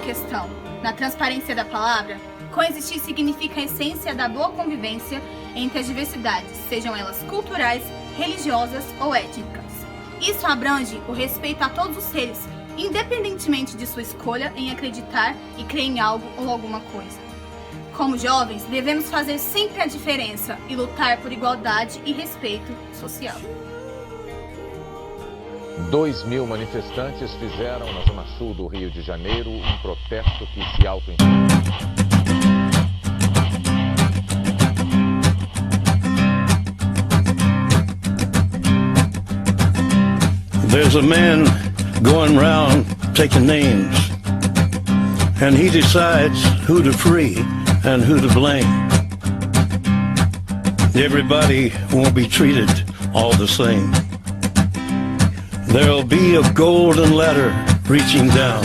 questão, na transparência da palavra, coexistir significa a essência da boa convivência entre as diversidades, sejam elas culturais, religiosas ou étnicas. Isso abrange o respeito a todos os seres, independentemente de sua escolha em acreditar e crer em algo ou alguma coisa. Como jovens, devemos fazer sempre a diferença e lutar por igualdade e respeito social. 2.000 manifestantes fizeram na zona sul do Rio de Janeiro um protesto que se auto-intitula. There's a man going round taking names, and he decides who to free and who to blame. Everybody won't be treated all the same. There'll be a golden ladder reaching down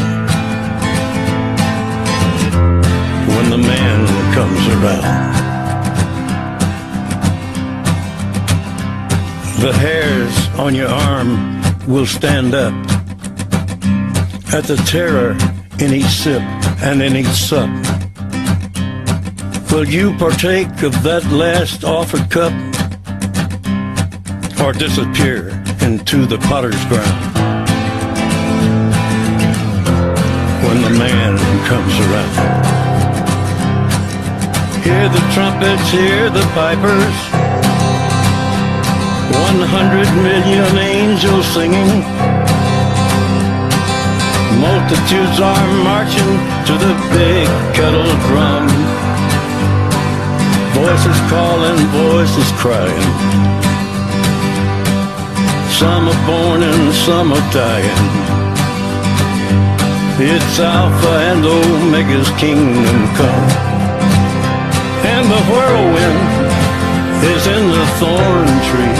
when the man comes around. The hairs on your arm will stand up at the terror in each sip and in each sup. Will you partake of that last offered cup, or disappear into the potter's ground when the man comes around? Hear the trumpets, hear the pipers, 100 million angels singing. Multitudes are marching to the big kettle drum. Voices calling, voices crying. Some are born and some are dying. It's Alpha and Omega's kingdom come, and the whirlwind is in the thorn tree.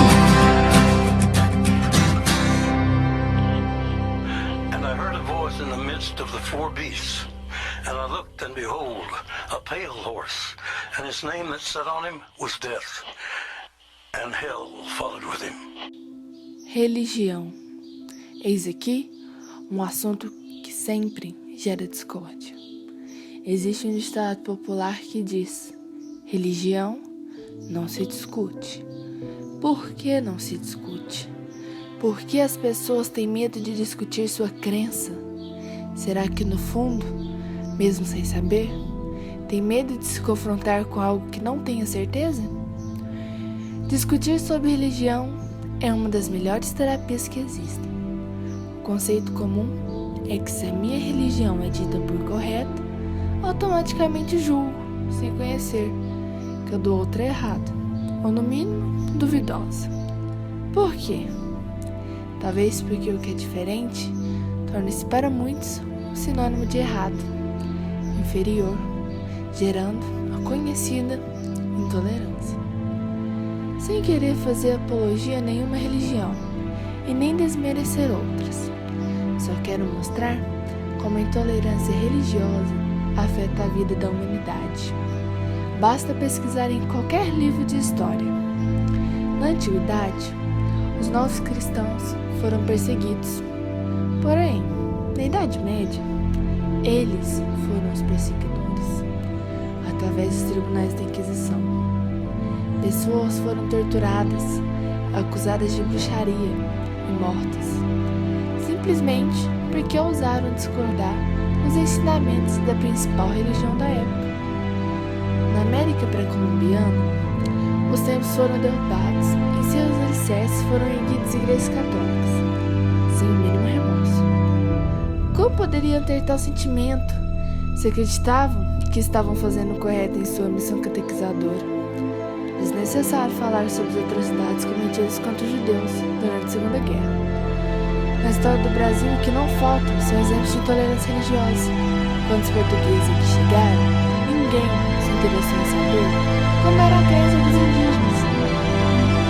And I heard a voice in the midst of the four beasts, and I looked, and behold, a pale horse, and his name that sat on him was Death, and hell followed with him. Religião. Eis aqui um assunto que sempre gera discórdia. Existe um ditado popular que diz: religião não se discute. Por que não se discute? Por que as pessoas têm medo de discutir sua crença? Será que no fundo, mesmo sem saber, tem medo de se confrontar com algo que não tenha certeza? Discutir sobre religião é uma das melhores terapias que existem. O conceito comum é que se a minha religião é dita por correta, automaticamente julgo, sem conhecer, que a do outro é errada, ou no mínimo, duvidosa. Por quê? Talvez porque o que é diferente torna-se para muitos um sinônimo de errado, inferior, gerando a conhecida intolerância. Sem querer fazer apologia a nenhuma religião e nem desmerecer outras, só quero mostrar como a intolerância religiosa afeta a vida da humanidade. Basta pesquisar em qualquer livro de história. Na antiguidade, os novos cristãos foram perseguidos. Porém, na Idade Média, eles foram os perseguidores, através dos tribunais da Inquisição. Pessoas foram torturadas, acusadas de bruxaria e mortas, simplesmente porque ousaram discordar dos ensinamentos da principal religião da época. Na América pré-colombiana, os templos foram derrubados e em seus alicerces foram erguidas igrejas católicas, sem o mínimo remorso. Como poderiam ter tal sentimento se acreditavam que estavam fazendo o correto em sua missão catequizadora? Desnecessário falar sobre as atrocidades cometidas contra os judeus durante a Segunda Guerra. Na história do Brasil, o que não faltam são exemplos de intolerância religiosa. Quando os portugueses aqui chegaram, ninguém se interessou em saber como era a crença dos indígenas.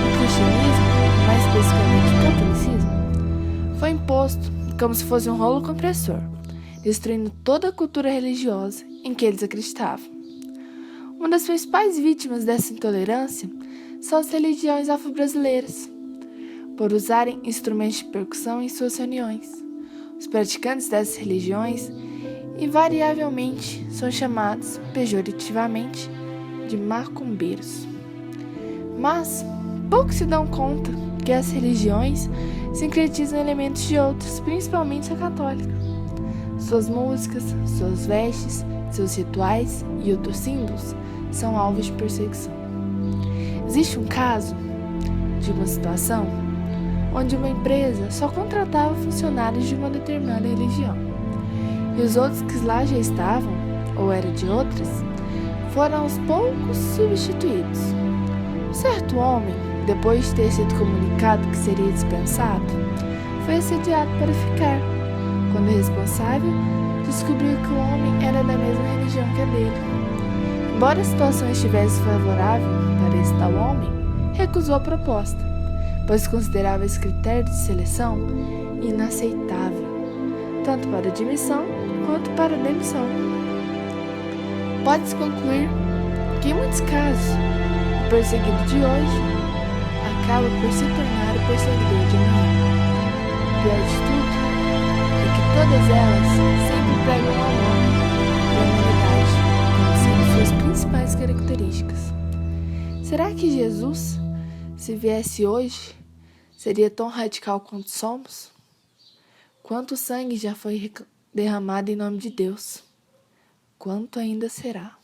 O cristianismo, mais especificamente o catolicismo, foi imposto como se fosse um rolo compressor, destruindo toda a cultura religiosa em que eles acreditavam. Uma das principais vítimas dessa intolerância são as religiões afro-brasileiras, por usarem instrumentos de percussão em suas reuniões. Os praticantes dessas religiões invariavelmente são chamados pejorativamente de macumbeiros. Mas poucos se dão conta que as religiões sincretizam elementos de outras, principalmente a católica. Suas músicas, suas vestes, seus rituais e outros símbolos são alvos de perseguição. Existe um caso de uma situação onde uma empresa só contratava funcionários de uma determinada religião, e os outros que lá já estavam, ou eram de outras, foram aos poucos substituídos. Um certo homem, depois de ter sido comunicado que seria dispensado, foi assediado para ficar, quando o responsável descobriu que o homem era da mesma religião que a dele. Embora a situação estivesse favorável para esse tal homem, recusou a proposta, pois considerava esse critério de seleção inaceitável, tanto para admissão quanto para demissão. Pode-se concluir que, em muitos casos, o perseguido de hoje acaba por se tornar o perseguidor de amanhã. O pior de tudo é que todas elas sempre pregam ao homem e à humanidade como sendo suas principais características. Será que Jesus, se viesse hoje, seria tão radical quanto somos? Quanto sangue já foi derramado em nome de Deus? Quanto ainda será?